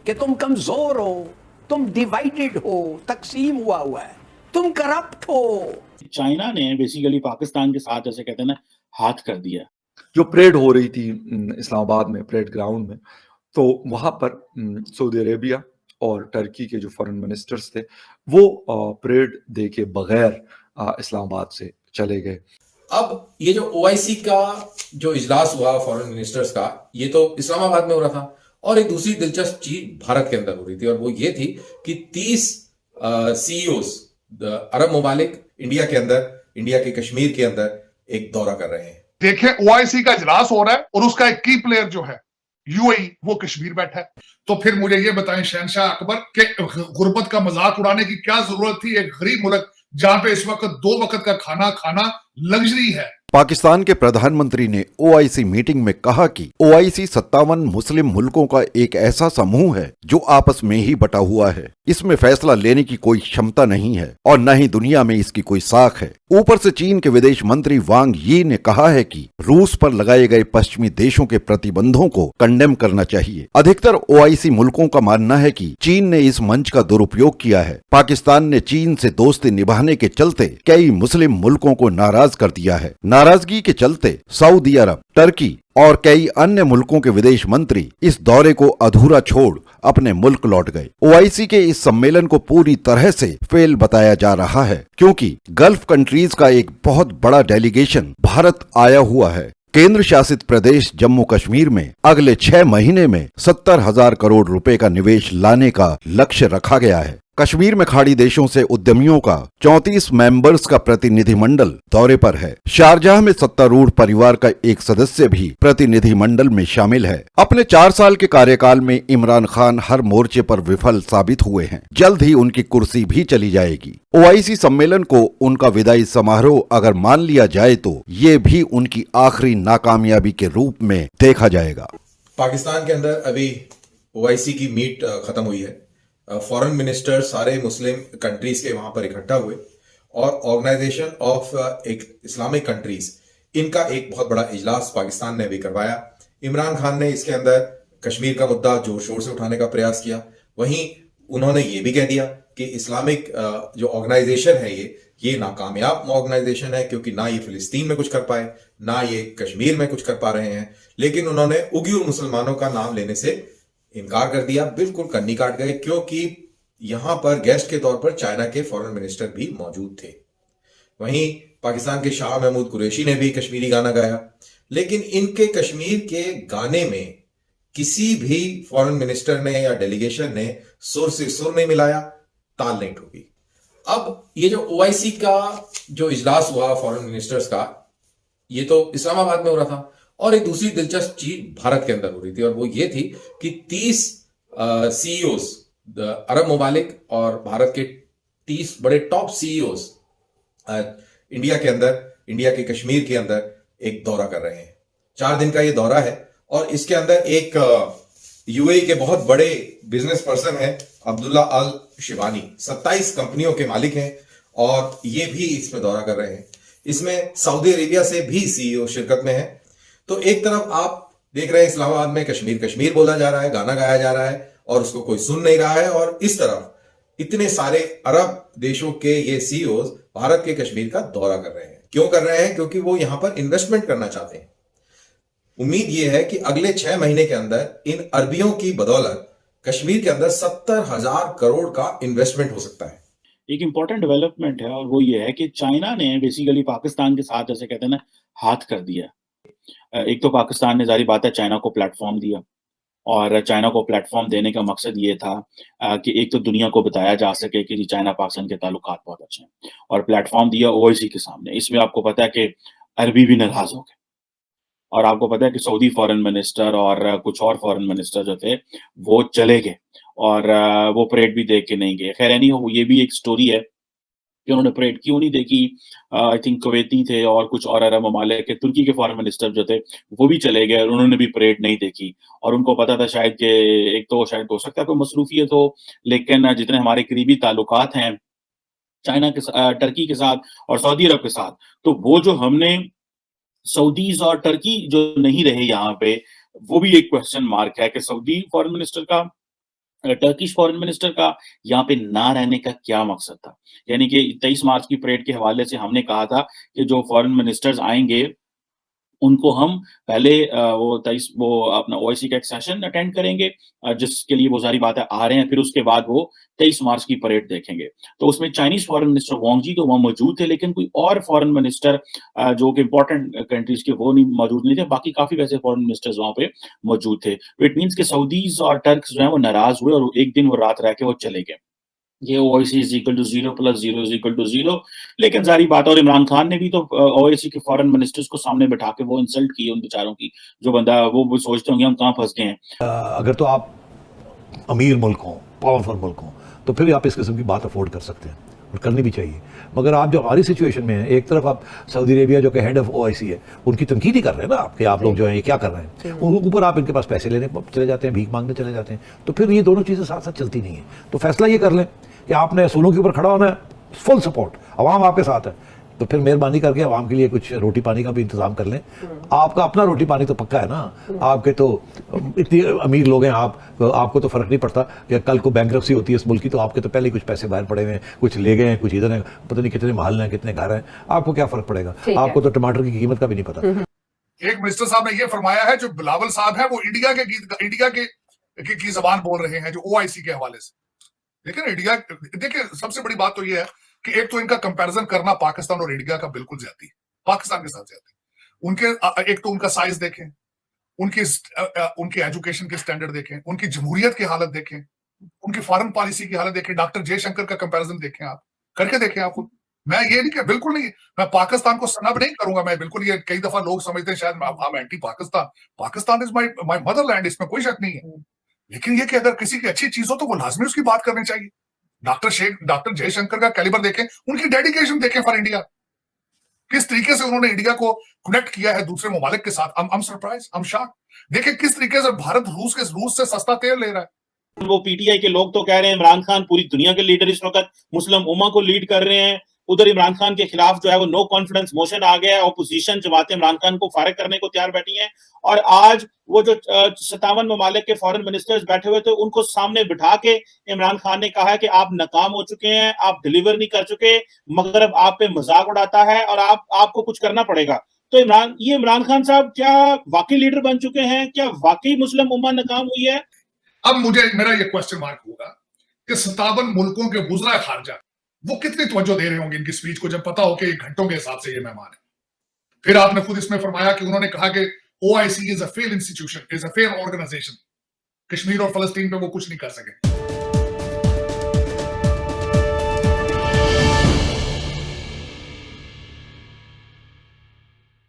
कि तुम कमजोर हो, तुम डिवाइडेड हो, तकसीम हुआ है, तुम करप्ट हो। चाइना ने बेसिकली पाकिस्तान के साथ जैसे कहते हैं ना हाथ कर दिया। जो परेड हो रही थी इस्लामाबाद में, परेड ग्राउंड में, तो वहां पर सऊदी अरेबिया और टर्की के जो फॉरेन मिनिस्टर्स थे वो परेड देखे बगैर इस्लामाबाद से चले गए। अब ये जो ओआईसी का जो इजलास हुआ फॉरेन मिनिस्टर्स का, ये तो इस्लामाबाद में हो रहा था, और एक दूसरी दिलचस्प चीज भारत के अंदर हो रही थी, और वो ये थी कि 30 सीईओस अरब ममालिक इंडिया के अंदर, इंडिया के कश्मीर के अंदर एक दौरा कर रहे हैं। देखें, ओआईसी का इजलास हो रहा है और उसका एक की प्लेयर जो है यूएई, वो कश्मीर बैठा है। तो फिर मुझे ये बताएं शहनशाह अकबर के गुर्बत का मजाक उड़ाने की क्या जरूरत थी? एक गरीब मुल्क जहां पे इस वक्त 2 वक्त का खाना खाना लग्जरी है। पाकिस्तान के प्रधानमंत्री ने ओआईसी मीटिंग में कहा कि ओआईसी 57 मुस्लिम मुल्कों का एक ऐसा समूह है जो आपस में ही बटा हुआ है। इसमें फैसला लेने की कोई क्षमता नहीं है और न ही दुनिया में इसकी कोई साख है। ऊपर से चीन के विदेश मंत्री वांग यी ने कहा है कि रूस पर लगाए गए पश्चिमी देशों के प्रतिबंधों को कंडेम करना चाहिए। अधिकतर ओआईसी मुल्कों का मानना है कि चीन ने इस मंच का दुरुपयोग किया है। पाकिस्तान ने चीन से दोस्ती निभाने के चलते कई मुस्लिम मुल्कों को नाराज कर दिया है। नाराजगी के चलते सऊदी अरब, टर्की और कई अन्य मुल्कों के विदेश मंत्री इस दौरे को अधूरा छोड़ अपने मुल्क लौट गए। ओआईसी के इस सम्मेलन को पूरी तरह से फेल बताया जा रहा है क्योंकि गल्फ कंट्रीज का एक बहुत बड़ा डेलीगेशन भारत आया हुआ है। केंद्र शासित प्रदेश जम्मू कश्मीर में अगले 6 महीने में 70,000 करोड़ रुपए का निवेश लाने का लक्ष्य रखा गया है। कश्मीर में खाड़ी देशों से उद्यमियों का 34 मेंबर्स का प्रतिनिधिमंडल दौरे पर है। शारजाह में सत्तारूढ़ परिवार का एक सदस्य भी प्रतिनिधिमंडल में शामिल है। अपने 4 साल के कार्यकाल में इमरान खान हर मोर्चे पर विफल साबित हुए हैं। जल्द ही उनकी कुर्सी भी चली जाएगी। ओआईसी सम्मेलन को उनका विदाई समारोह अगर मान लिया जाए तो ये भी उनकी आखिरी नाकामयाबी के रूप में देखा जाएगा। पाकिस्तान के अंदर अभी ओआईसी की मीट खत्म हुई है। फॉरेन मिनिस्टर सारे मुस्लिम कंट्रीज के वहां पर इकट्ठा हुए, और ऑर्गेनाइजेशन ऑफ एक इस्लामिक कंट्रीज, इनका एक बहुत बड़ा इजलास पाकिस्तान ने भी करवाया। इमरान खान ने इसके अंदर कश्मीर का मुद्दा जोर शोर से उठाने का प्रयास किया। वहीं उन्होंने ये भी कह दिया कि इस्लामिक जो ऑर्गेनाइजेशन है ये नाकामयाब ऑर्गेनाइजेशन है, क्योंकि ना ये फिलिस्तीन में कुछ कर पाए, ना ये कश्मीर में कुछ कर पा रहे हैं। लेकिन उन्होंने उग्र मुसलमानों का नाम लेने से इनकार कर दिया, बिल्कुल कन्नी काट गए, क्योंकि यहां पर गेस्ट के तौर पर चाइना के फॉरेन मिनिस्टर भी मौजूद थे। वहीं पाकिस्तान के शाह महमूद कुरैशी ने भी कश्मीरी गाना गाया, लेकिन इनके कश्मीर के गाने में किसी भी फॉरेन मिनिस्टर ने या डेलीगेशन ने सुर से सुर नहीं मिलाया, ताल नहीं ठोकी। अब ये जो ओआईसी का जो इजलास हुआ फॉरेन मिनिस्टर्स का, ये तो इस्लामाबाद में हो रहा था, और एक दूसरी दिलचस्प चीज भारत के अंदर हो रही थी, और वो ये थी कि 30 सीईओस अरब ममालिक और भारत के 30 बड़े टॉप सीईओस इंडिया के अंदर, इंडिया के कश्मीर के अंदर एक दौरा कर रहे हैं। 4 दिन का ये दौरा है, और इसके अंदर एक यूएई के बहुत बड़े बिजनेस पर्सन है अब्दुल्ला अल शिबानी, 27 कंपनियों के मालिक हैं, और ये भी इसमें दौरा कर रहे हैं। इसमें सऊदी अरेबिया से भी सीईओ शिरकत में है। तो एक तरफ आप देख रहे हैं इस्लामाबाद में कश्मीर कश्मीर बोला जा रहा है, गाना गाया जा रहा है, और उसको कोई सुन नहीं रहा है, और इस तरफ इतने सारे अरब देशों के ये सीईओज भारत के कश्मीर का दौरा कर रहे हैं। क्यों कर रहे हैं? क्योंकि वो यहां पर इन्वेस्टमेंट करना चाहते हैं। उम्मीद ये है कि अगले 6 महीने के अंदर इन अरबियों की बदौलत कश्मीर के अंदर 70,000 करोड़ का इन्वेस्टमेंट हो सकता है। एक इंपॉर्टेंट डेवलपमेंट है, और वो ये है कि चाइना ने बेसिकली पाकिस्तान के साथ जैसे कहते हैं ना हाथ कर दिया। एक तो पाकिस्तान ने जारी बात है चाइना को प्लेटफॉर्म दिया, और चाइना को प्लेटफॉर्म देने का मकसद ये था कि एक तो दुनिया को बताया जा सके कि चाइना पाकिस्तान के ताल्लुकात बहुत अच्छे हैं, और प्लेटफॉर्म दिया ओआईसी के सामने। इसमें आपको पता है कि अरबी भी नाराज हो गए, और आपको पता है कि सऊदी फॉरेन मिनिस्टर और कुछ और फॉरेन मिनिस्टर जो थे वो चले गए, और वो परेड भी देख के नहीं गए। खैर एनी हो, ये भी एक स्टोरी है कि उन्होंने परेड क्यों नहीं देखी। आई थिंक कुवैती थे और कुछ और अरब ममालिक के, तुर्की के फॉरेन मिनिस्टर जो थे वो भी चले गए, और उन्होंने भी परेड नहीं देखी। और उनको पता था शायद कि एक तो शायद हो सकता है कोई मसरूफियत हो, लेकिन जितने हमारे करीबी ताल्लुकात हैं चाइना के टर्की के साथ और सऊदी अरब के साथ, तो वो जो हमने सऊदीज और टर्की जो नहीं रहे यहाँ पे, वो भी एक क्वेश्चन मार्क है कि सऊदी फॉरेन मिनिस्टर का टर्किश फॉरेन मिनिस्टर का यहाँ पे ना रहने का क्या मकसद था? यानी कि 23 मार्च की परेड के हवाले से हमने कहा था कि जो फॉरेन मिनिस्टर्स आएँगे, उनको हम पहले वो अपना ओआईसी का एक सेशन अटेंड करेंगे, जिसके लिए वो ज़ाहिर बात है आ रहे हैं, फिर उसके बाद वो 23 मार्च की परेड देखेंगे। तो उसमें चाइनीज़ फॉरेन मिनिस्टर वांग जी तो वहाँ मौजूद थे, लेकिन कोई और फॉरेन मिनिस्टर जो कि इम्पोर्टेंट कंट्रीज़ के वो नहीं मौजूद नहीं थे, बाकी काफ़ी वैसे फॉरेन मिनिस्टर्स वहाँ पे मौजूद थे। तो इट मीन्स कि सऊदीज़ और टर्क्स जो हैं वो नाराज़ हुए और एक दिन वो रात रह के वो चले गए। ये OIC is equal to 0 plus 0 is equal to 0, लेकिन ज़ाहिर बात है और इमरान खान ने भी तो ओआईसी के फॉरेन मिनिस्टर्स को सामने बिठा के वो इंसल्ट की उन बेचारों की, जो बंदा वो सोचते होंगे हम कहाँ फँस गए हैं। अगर तो आप अमीर मुल्क हों, पावरफुल मुल्क हों, तो फिर आप इस किस्म की बात अफोर्ड कर सकते हैं और करनी भी चाहिए। मगर आप जो हमारी सिचुएशन में हैं, एक तरफ आप सऊदी अरेबिया जो कि हेड ऑफ ओआईसी है, उनकी तनकीद ही कर रहे हैं ना आपके, आप लोग जो हैं ये क्या कर रहे हैं, उनके ऊपर आप इनके पास पैसे लेने चले जाते हैं, भीख मांगने चले जाते हैं, तो फिर ये दोनों चीज़ें साथ साथ चलती नहीं है। तो फैसला ये कर लें कि आपने असूलों के ऊपर खड़ा होना है, फुल सपोर्ट, अवाम आपके साथ है, तो फिर मेहरबानी करके आवाम के लिए कुछ रोटी पानी का भी इंतजाम कर लें। आपका अपना रोटी पानी तो पक्का है ना, आपके तो इतनी अमीर लोग हैं, आपको तो फर्क नहीं पड़ता कि कल को बैंकरप्सी होती है इस मुल्क की, तो आपके तो पहले ही कुछ पैसे बाहर पड़े हुए हैं, कुछ ले गए हैं, कुछ इधर हैं, पता नहीं कितने महल हैं, कितने घर हैं, आपको क्या फर्क पड़ेगा? आपको तो टमाटर की कीमत का भी नहीं पता। एक मिनिस्टर साहब ने ये फरमाया है, जो बिलावल साहब है वो इंडिया के गीत की जबान बोल रहे हैं, जो ओआईसी के हवाले से। लेकिन इंडिया, देखिए सबसे बड़ी बात तो ये है कि एक तो इनका कंपैरिजन करना पाकिस्तान और इंडिया का बिल्कुल ज्यादा है, पाकिस्तान के साथ ज्यादा है। उनके एक तो उनका साइज देखें, उनकी एजुकेशन के स्टैंडर्ड देखें, उनकी जमहूरियत की हालत देखें, उनकी फॉरेन पॉलिसी की हालत देखें, डॉक्टर जयशंकर का कंपैरिजन देखें, आप करके देखें आप खुद। मैं ये नहीं, बिल्कुल नहीं, मैं पाकिस्तान को सनब नहीं करूंगा, मैं बिल्कुल, ये कई दफा लोग समझते हैं शायद हम anti Pakistan, Pakistan is my Motherland, इसमें कोई शक नहीं है। लेकिन ये कि अगर किसी की अच्छी चीज हो तो वो लाजमी उसकी बात करनी चाहिए। डॉक्टर जयशंकर का कैलिबर देखें, उनकी डेडिकेशन देखें फॉर इंडिया, किस तरीके से उन्होंने इंडिया को कनेक्ट किया है दूसरे ममालिक के साथ। I'm surprise, I'm shock. देखिए किस तरीके से भारत रूस से सस्ता तेल ले रहा है। वो पीटीआई के लोग तो कह रहे हैं इमरान खान पूरी दुनिया के लीडर इस वक्त मुस्लिम उम्मा को लीड कर रहे हैं, उधर इमरान खान के खिलाफ जो है वो नो कॉन्फिडेंस मोशन आ गया है, ऑपोजिशन जमातें इमरान खान को फारिग करने को तैयार बैठी हैं, और आज वो जो 57 ममालिक के फॉरेन मिनिस्टर्स बैठे हुए थे उनको सामने बिठा के इमरान खान ने कहा है कि आप नाकाम हो चुके हैं, आप डिलीवर नहीं कर चुके, मगरब आप पे मजाक उड़ाता है और आपको कुछ करना पड़ेगा। तो इमरान खान साहब क्या वाकई लीडर बन चुके हैं? क्या वाकई मुस्लिम उम्मा नाकाम हुई है? अब मेरा ये क्वेश्चन मार्क होगा कि 57 मुल्कों के वुज़रा खारजा वो कितनी तवज्जो दे रहे होंगे इनकी स्पीच को, जब पता हो कि घंटों के हिसाब से ये मेहमान है। फिर आपने खुद इसमें फरमाया कि उन्होंने कहा कि OIC is a fail institution, is a fail organisation, Kashmir और फलस्तीन पे वो कुछ नहीं कर सके।